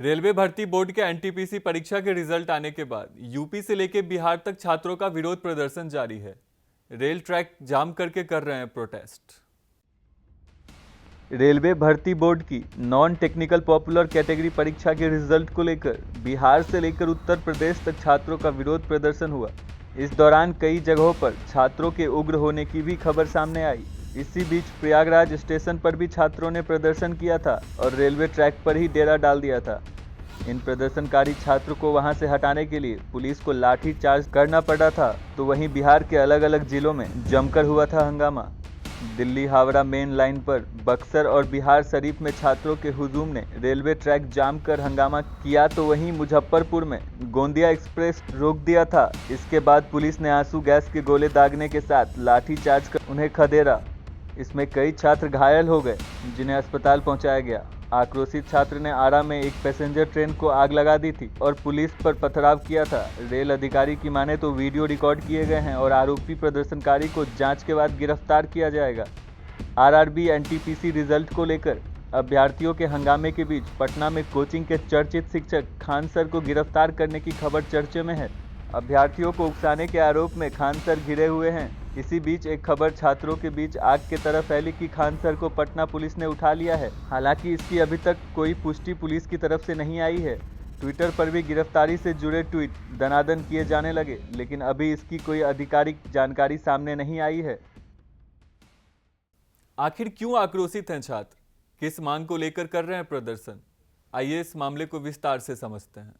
Railway भर्ती board के NTPC परीक्षा के रिजल्ट आने के बाद यूपी से लेकर बिहार तक छात्रों का विरोध प्रदर्शन जारी है। रेल ट्रैक जाम करके कर रहे हैं प्रोटेस्ट। रेलवे भर्ती बोर्ड की नॉन टेक्निकल पॉपुलर कैटेगरी परीक्षा के रिजल्ट को लेकर बिहार से लेकर उत्तर प्रदेश तक छात्रों का विरोध प्रदर्शन हुआ। इस दौरान कई जगहों पर छात्रों के उग्र होने की भी खबर सामने आई। इसी बीच प्रयागराज स्टेशन पर भी छात्रों ने प्रदर्शन किया था और रेलवे ट्रैक पर ही डेरा डाल दिया था। इन प्रदर्शनकारी छात्रों को वहां से हटाने के लिए पुलिस को लाठी चार्ज करना पड़ा था। तो वहीं बिहार के अलग अलग जिलों में जमकर हुआ था हंगामा। दिल्ली हावड़ा मेन लाइन पर बक्सर और बिहार शरीफ में छात्रों के हुजूम ने रेलवे ट्रैक जाम कर हंगामा किया, तो वहीं मुजफ्फरपुर में गोंदिया एक्सप्रेस रोक दिया था। इसके बाद पुलिस ने आंसू गैस के गोले दागने के साथ लाठी चार्ज कर उन्हें खदेड़ा। इसमें कई छात्र घायल हो गए, जिन्हें अस्पताल पहुंचाया गया। आक्रोशित छात्र ने आरा में एक पैसेंजर ट्रेन को आग लगा दी थी और पुलिस पर पथराव किया था। रेल अधिकारी की माने तो वीडियो रिकॉर्ड किए गए हैं और आरोपी प्रदर्शनकारी को जांच के बाद गिरफ्तार किया जाएगा। आरआरबी एनटीपीसी रिजल्ट को लेकर अभ्यर्थियों के हंगामे के बीच पटना में कोचिंग के चर्चित शिक्षक खान सर को गिरफ्तार करने की खबर चर्चे में है। अभ्यर्थियों को उकसाने के आरोप में खान सर घिरे हुए हैं। इसी बीच एक खबर छात्रों के बीच आग की तरह फैली कि खान सर को पटना पुलिस ने उठा लिया है। हालांकि इसकी अभी तक कोई पुष्टि पुलिस की तरफ से नहीं आई है। ट्विटर पर भी गिरफ्तारी से जुड़े ट्वीट दनादन किए जाने लगे, लेकिन अभी इसकी कोई आधिकारिक जानकारी सामने नहीं आई है। आखिर क्यों आक्रोशित हैं छात्र, किस मांग को लेकर कर रहे हैं प्रदर्शन? आइए इस मामले को विस्तार से समझते हैं।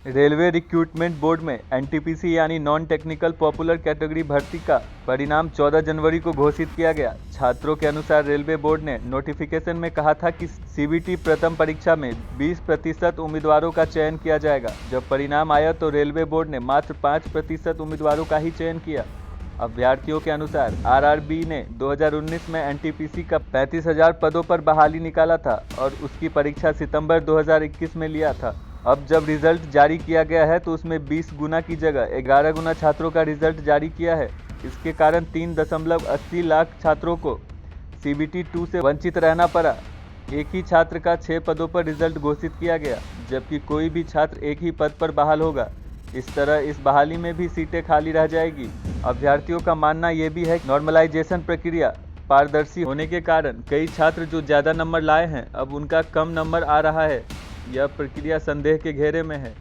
रेलवे रिक्रूटमेंट बोर्ड में एनटीपीसी यानी नॉन टेक्निकल पॉपुलर कैटेगरी भर्ती का परिणाम 14 जनवरी को घोषित किया गया। छात्रों के अनुसार रेलवे बोर्ड ने नोटिफिकेशन में कहा था कि सीबीटी प्रथम परीक्षा में 20% उम्मीदवारों का चयन किया जाएगा। जब परिणाम आया तो रेलवे बोर्ड ने मात्र 5% उम्मीदवारों का ही चयन किया। अभ्यर्थियों के अनुसार आरआरबी ने 2019 में एनटीपीसी का 35,000 पदों पर बहाली निकाला था और उसकी परीक्षा सितंबर 2021 में लिया था। अब जब रिजल्ट जारी किया गया है तो उसमें 20 गुना की जगह 11 गुना छात्रों का रिजल्ट जारी किया है। इसके कारण 3.80 लाख छात्रों को सीबीटी 2 से वंचित रहना पड़ा। एक ही छात्र का 6 पदों पर रिजल्ट घोषित किया गया, जबकि कोई भी छात्र एक ही पद पर बहाल होगा। इस तरह इस बहाली में भी सीटें खाली रह जाएगी। अभ्यर्थियों का मानना यह भी है कि नॉर्मलाइजेशन प्रक्रिया पारदर्शी होने के कारण कई छात्र जो ज़्यादा नंबर लाए हैं अब उनका कम नंबर आ रहा है। यह प्रक्रिया संदेह के घेरे में है।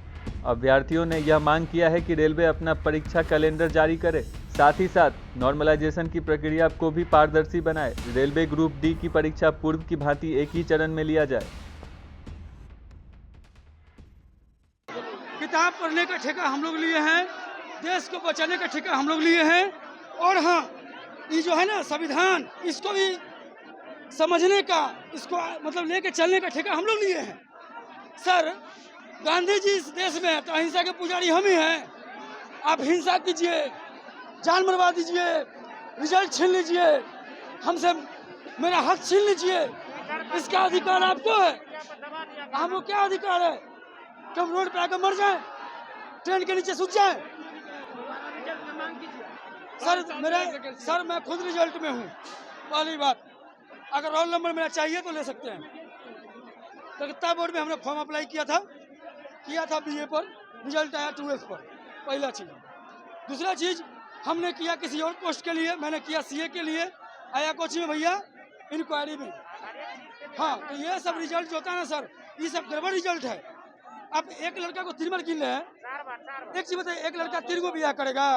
अभ्यर्थियों ने यह मांग किया है कि रेलवे अपना परीक्षा कैलेंडर जारी करे, साथ ही साथ नॉर्मलाइजेशन की प्रक्रिया को भी पारदर्शी बनाए। रेलवे ग्रुप डी की परीक्षा पूर्व की भांति एक ही चरण में लिया जाए। किताब पढ़ने का ठेका हम लोग लिए हैं, देश को बचाने का ठेका हम लोग लिए हैं, और हाँ, ये जो है ना संविधान, इसको भी समझने का, इसको मतलब लेके चलने का ठेका हम लोग लिए हैं। सर, गांधी जी इस देश में तो अहिंसा के पुजारी हम ही हैं। आप हिंसा कीजिए, जान मरवा दीजिए, रिजल्ट छीन लीजिए, हमसे मेरा हक छीन लीजिए, इसका अधिकार आपको है। हमको क्या अधिकार है कि हम रोड पे आकर मर जाएं, ट्रेन के नीचे सूझ जाएं? सर मैं खुद रिजल्ट में हूँ। पहली बात, अगर रोल नंबर मेरा चाहिए तो ले सकते हैं। कलकत्ता बोर्ड में हमने फॉर्म अप्लाई किया था बीए पर, रिजल्ट आया 2F पर। पहला चीज़। दूसरा चीज़, हमने किया किसी और पोस्ट के लिए, मैंने किया सीए के लिए, आया कोचिंग में भैया इंक्वायरी में। हाँ, तो ये सब रिजल्ट जो होता है ना सर, ये सब गड़बड़ रिजल्ट है। अब एक लड़का को 3 बार गिन रहे हैं। एक चीज बताइए, एक लड़का 3 को ब्याह करेगा?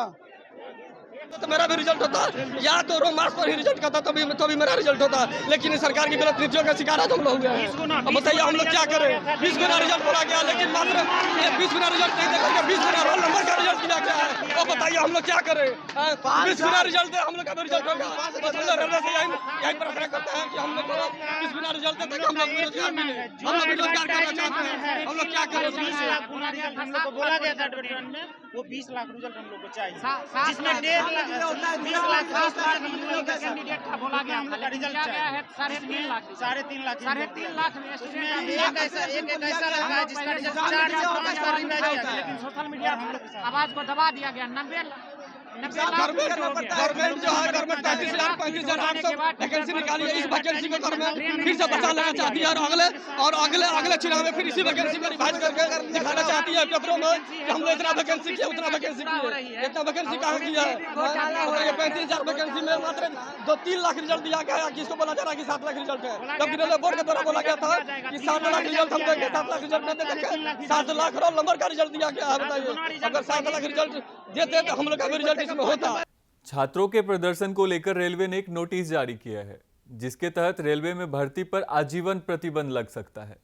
तो मेरा भी रिजल्ट होता, या तो रोमांस पर ही रिजल्ट करता तो भी मेरा रिजल्ट होता। लेकिन सरकार की गलत नीतियों का शिकार हम लोग हुए हैं। अब बताइए हम लोग क्या करें? 20 गुना रिजल्ट बोला गया, लेकिन मात्र 20 गुना रिजल्ट नहीं देखा, 20 गुना रोल नंबर का रिजल्ट किया गया है। अब बताइए हम लोग क्या करें? 20 गुना रिजल्ट हम लोग का भी रिजल्ट होगा। रेलवे से यही प्रार्थना करते हैं कि हम लोग 20 गुना रिजल्ट दे ताकि हम लोग बेरोजगार मिले। हम लोग बेरोजगार करना चाहते हैं, हम लोग क्या करें? 20 लाख गुना रिजल्ट हम लोग को बोला गया था एडवर्टाइजमेंट में, वो 20 लाख रिजल्ट हम लोग को चाहिए, जिसमें 1.5 लाख 20 लाख हम लोग का कैंडिडेट का बोला गया, हम लोग का रिजल्ट चाहिए 3.5 लाख 3.5 लाख में उसमें एक ऐसा लगा है जिसका रिजल्ट 4 या 5 बार रिवाइज किया, लेकिन सोशल मीडिया आवाज को दबा दिया गया। गवर्नमेंट जो है गवर्नमेंट 35,800 वैकेंसी निकाली है। इस वैकेंसी को गवर्नमेंट फिर से बचा लेना चाहती है और अगले चुनाव में फिर इसी वैकेंसी को रिवाइज करके दिखाना चाहती है पेपरों में कि हमने इतना वैकेंसी किया उतना वैकेंसी किया। इतना वैकेंसी कहाँ किया है? ये 35,000 वैकेंसी में मात्र 2-3 लाख रिजल्ट दिया गया है। किसको बोला जा रहा है कि 7 लाख रिजल्ट है, जबकि रेलवे बोर्ड के द्वारा बोला गया था कि 7 लाख रिजल्ट हम देंगे। 7 लाख रिजल्ट नहीं देंगे, 7 लाख रोल नंबर का रिजल्ट दिया गया है। बताइए, अगर 7 लाख रिजल्ट देते तो हम लोग का भी रिजल्ट इसमें होता। छात्रों के प्रदर्शन को लेकर रेलवे ने एक नोटिस जारी किया है, जिसके तहत रेलवे में भर्ती पर आजीवन प्रतिबंध लग सकता है।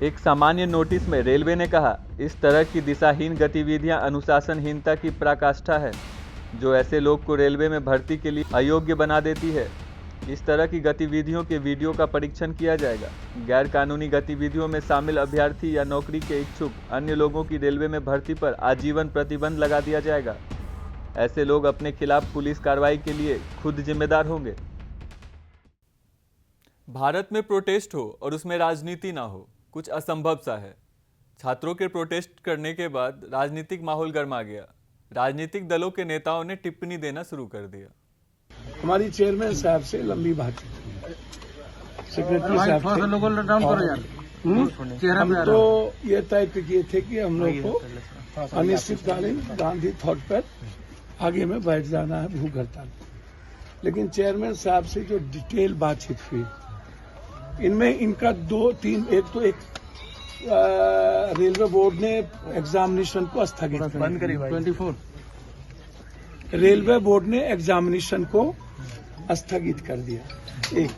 एक सामान्य नोटिस में रेलवे ने कहा, इस तरह की दिशाहीन गतिविधियां अनुशासनहीनता की पराकाष्ठा है, जो ऐसे लोग को रेलवे में भर्ती के लिए अयोग्य बना देती है। इस तरह की गतिविधियों के वीडियो का परीक्षण किया जाएगा। गैर कानूनी गतिविधियों में शामिल अभ्यर्थी या नौकरी के इच्छुक अन्य लोगों की रेलवे में भर्ती पर आजीवन प्रतिबंध लगा दिया जाएगा। ऐसे लोग अपने खिलाफ पुलिस कार्रवाई के लिए खुद जिम्मेदार होंगे। भारत में प्रोटेस्ट हो और उसमें राजनीति ना हो, कुछ असंभव सा है। छात्रों के प्रोटेस्ट करने के बाद राजनीतिक माहौल गर्मा गया। राजनीतिक दलों के नेताओं ने टिप्पणी देना शुरू कर दिया। हमारी चेयरमैन साहब से लंबी बातचीत हुई, सेक्रेटरी साहब से। हम तो ये तय किए थे कि हम लोग को अनिश्चितकालीन गांधी थॉट पर आगे में बैठ जाना है, भूख हड़ताल। लेकिन चेयरमैन साहब से जो डिटेल बातचीत हुई, इनमें इनका 2-3 एक रेलवे बोर्ड ने एग्जामिनेशन को स्थगित बंद करी। 24 रेलवे बोर्ड ने एग्जामिनेशन को स्थगित कर दिया। एक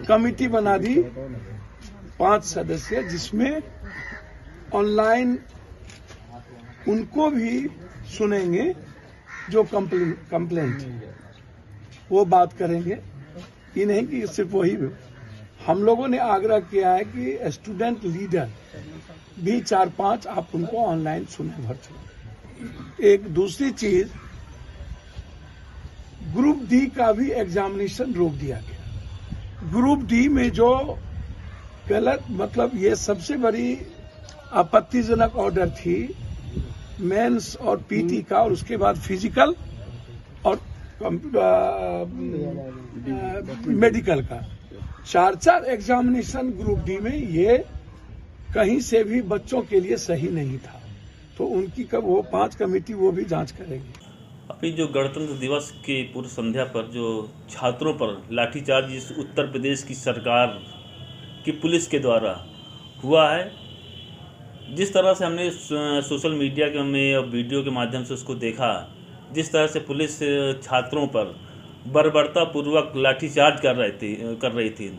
कमिटी बना दी 5 सदस्य, जिसमें ऑनलाइन उनको भी सुनेंगे जो कंप्लेंट वो बात करेंगे। ये नहीं कि सिर्फ वही। हम लोगों ने आग्रह किया है कि स्टूडेंट लीडर भी 4-5 आप उनको ऑनलाइन सुने भर्ती। एक दूसरी चीज, ग्रुप डी का भी एग्जामिनेशन रोक दिया गया। ग्रुप डी में जो गलत, मतलब ये सबसे बड़ी आपत्तिजनक ऑर्डर थी मेंस और पीटी का, और उसके बाद फिजिकल और मेडिकल का 4-4 एग्जामिनेशन ग्रुप डी में, ये कहीं से भी बच्चों के लिए सही नहीं था। तो उनकी वो 5 कमेटी वो भी जांच करेगी। अभी जो गणतंत्र दिवस की पूर्व संध्या पर जो छात्रों पर लाठीचार्ज इस उत्तर प्रदेश की सरकार की पुलिस के द्वारा हुआ है, जिस तरह से हमने सोशल मीडिया के में और वीडियो के माध्यम से उसको देखा, जिस तरह से पुलिस छात्रों पर बर्बरतापूर्वक लाठीचार्ज कर रही थी,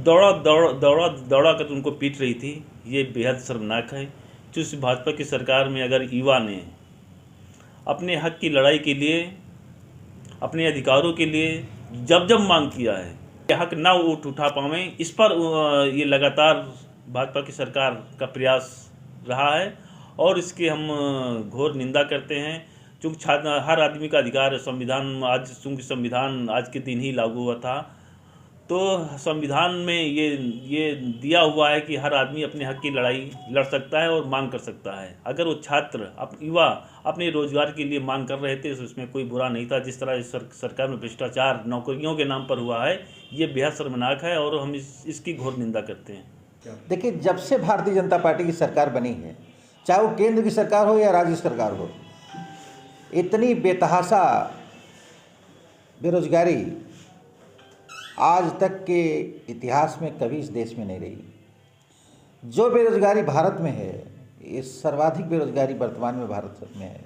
दौड़ा कर उनको पीट रही थी, ये बेहद शर्मनाक है। जिस भाजपा की सरकार में अगर युवा ने अपने हक की लड़ाई के लिए, अपने अधिकारों के लिए जब मांग किया है, ये हक ना उठा पावे, इस पर ये लगातार भाजपा की सरकार का प्रयास रहा है और इसकी हम घोर निंदा करते हैं। चूँकि हर आदमी का अधिकार है, चूँकि संविधान आज के दिन ही लागू हुआ था, तो संविधान में ये दिया हुआ है कि हर आदमी अपने हक की लड़ाई लड़ सकता है और मांग कर सकता है। अगर वो छात्र युवा अपने रोजगार के लिए मांग कर रहे थे तो उसमें कोई बुरा नहीं था। जिस तरह इस सरकार में भ्रष्टाचार नौकरियों के नाम पर हुआ है, ये बेहद शर्मनाक है और हम इसकी घोर निंदा करते हैं। देखिए, जब से भारतीय जनता पार्टी की सरकार बनी है, चाहे वो केंद्र की सरकार हो या राज्य सरकार हो, इतनी बेतहाशा बेरोजगारी आज तक के इतिहास में कभी इस देश में नहीं रही। जो बेरोजगारी भारत में है, ये सर्वाधिक बेरोजगारी वर्तमान में भारत में है।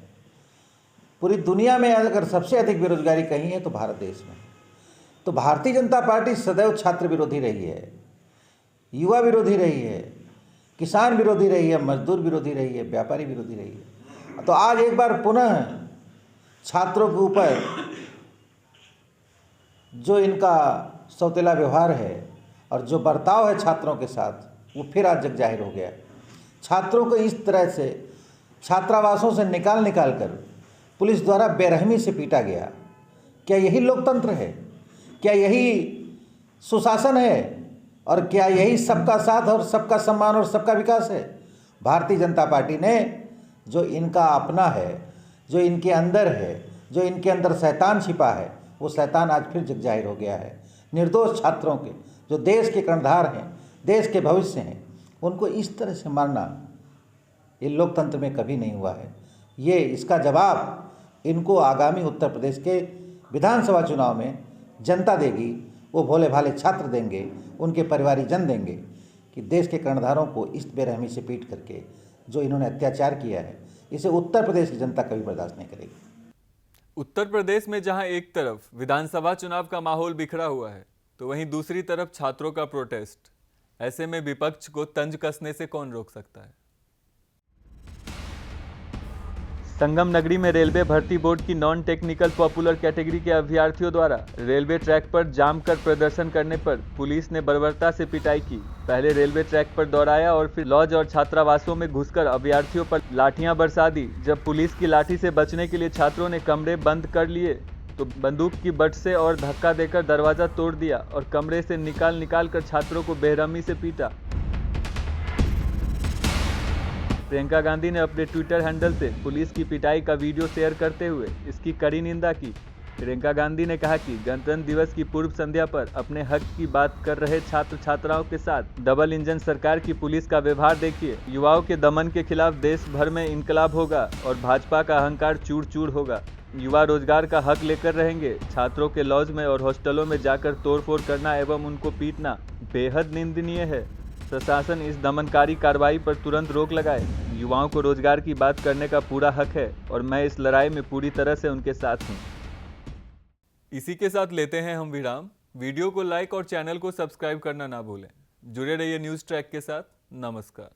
पूरी दुनिया में अगर सबसे अधिक बेरोजगारी कहीं है तो भारत देश में। तो भारतीय जनता पार्टी सदैव छात्र विरोधी रही है, युवा विरोधी रही है, किसान विरोधी रही है, मजदूर विरोधी रही है, व्यापारी विरोधी रही है। तो आज एक बार पुनः छात्रों के ऊपर जो इनका सौतेला व्यवहार है और जो बर्ताव है छात्रों के साथ, वो फिर आज जग जाहिर हो गया। छात्रों को इस तरह से छात्रावासों से निकाल कर पुलिस द्वारा बेरहमी से पीटा गया। क्या यही लोकतंत्र है? क्या यही सुशासन है? और क्या यही सबका साथ और सबका सम्मान और सबका विकास है? भारतीय जनता पार्टी ने जो इनका अपना है, जो इनके अंदर है, जो इनके अंदर शैतान छिपा है, वो शैतान आज फिर जग जाहिर हो गया है। निर्दोष छात्रों के, जो देश के कर्णधार हैं, देश के भविष्य हैं, उनको इस तरह से मारना ये लोकतंत्र में कभी नहीं हुआ है। ये इसका जवाब इनको आगामी उत्तर प्रदेश के विधानसभा चुनाव में जनता देगी। वो भोले भाले छात्र देंगे, उनके परिवारीजन देंगे कि देश के कर्णधारों को इस बेरहमी से पीट करके जो इन्होंने अत्याचार किया है, इसे उत्तर प्रदेश की जनता कभी बर्दाश्त नहीं करेगी। उत्तर प्रदेश में जहां एक तरफ विधानसभा चुनाव का माहौल बिखरा हुआ है, तो वहीं दूसरी तरफ छात्रों का प्रोटेस्ट। ऐसे में विपक्ष को तंज कसने से कौन रोक सकता है। संगम नगरी में रेलवे भर्ती बोर्ड की नॉन टेक्निकल पॉपुलर कैटेगरी के अभ्यर्थियों द्वारा रेलवे ट्रैक पर जाम कर प्रदर्शन करने पर पुलिस ने बर्बरता से पिटाई की। पहले रेलवे ट्रैक पर दौड़ाया और फिर लॉज और छात्रावासों में घुसकर अभ्यर्थियों पर लाठियां बरसा दी। जब पुलिस की लाठी से बचने के लिए छात्रों ने कमरे बंद कर लिए तो बंदूक की बट से और धक्का देकर दरवाजा तोड़ दिया और कमरे से निकाल कर छात्रों को बेरहमी से पीटा। प्रियंका गांधी ने अपने ट्विटर हैंडल से पुलिस की पिटाई का वीडियो शेयर करते हुए इसकी कड़ी निंदा की। प्रियंका गांधी ने कहा कि गणतंत्र दिवस की पूर्व संध्या पर अपने हक की बात कर रहे छात्र छात्राओं के साथ डबल इंजन सरकार की पुलिस का व्यवहार देखिए। युवाओं के दमन के खिलाफ देश भर में इनकलाब होगा और भाजपा का अहंकार चूर चूर होगा। युवा रोजगार का हक लेकर रहेंगे। छात्रों के लॉज में और हॉस्टलों में जाकर तोड़फोड़ करना एवं उनको पीटना बेहद निंदनीय है। प्रशासन इस दमनकारी कार्रवाई पर तुरंत रोक लगाए। युवाओं को रोजगार की बात करने का पूरा हक है और मैं इस लड़ाई में पूरी तरह से उनके साथ हूं। इसी के साथ लेते हैं हम विराम। वीडियो को लाइक और चैनल को सब्सक्राइब करना ना भूलें। जुड़े रहिए न्यूज़ ट्रैक के साथ। नमस्कार।